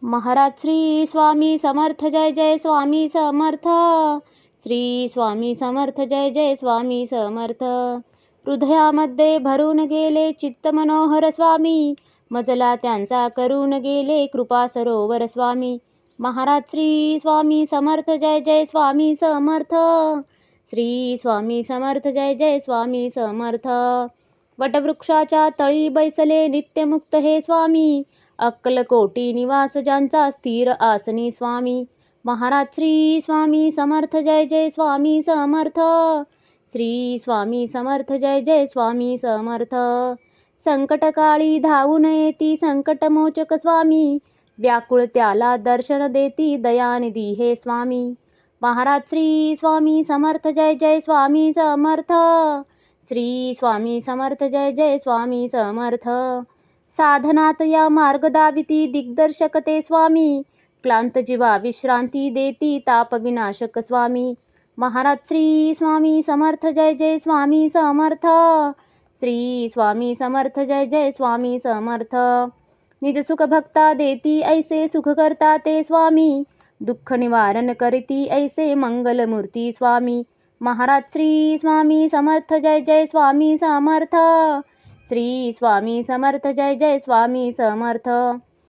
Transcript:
महाराज श्री स्वामी समर्थ, जय जय स्वामी समर्थ. श्री स्वामी समर्थ, जय जय स्वामी समर्थ. हृदयामध्ये भरून गेले चित्त मनोहर स्वामी, मजला त्यांचा करून गेले कृपा सरोवर स्वामी. महाराज श्री स्वामी समर्थ, जय जय स्वामी समर्थ. श्री स्वामी समर्थ, जय जय स्वामी समर्थ. वटवृक्षाच्या तळी बैसले नित्यमुक्त हे स्वामी, अक्कलकोटी निवास ज्यांचा स्थिर आसनी स्वामी. महाराज श्री स्वामी समर्थ, जय जय स्वामी समर्थ. श्री स्वामी समर्थ, जय जय स्वामी समर्थ. संकटकाळी धावून येती संकटमोचक स्वामी, व्याकुळ त्याला दर्शन देती दयानिधी हे स्वामी. महाराज श्री स्वामी समर्थ, जय जय स्वामी समर्थ. श्री स्वामी समर्थ, जय जय स्वामी समर्थ. साधनात या मार्ग दाविती दिग्दर्शक ते स्वामी, क्लांत जीवा विश्रांती देती ताप विनाशक स्वामी. महाराज श्री स्वामी समर्थ, जय जय स्वामी समर्थ. श्री स्वामी समर्थ, जय जय स्वामी समर्थ. निज सुख भक्ता देती ऐसे सुख करता ते स्वामी, दुःख निवारण करती ऐसे मंगलमूर्ती स्वामी. महाराज श्री स्वामी समर्थ, जय जय स्वामी समर्थ. श्री स्वामी समर्थ, जय जय स्वामी समर्थ.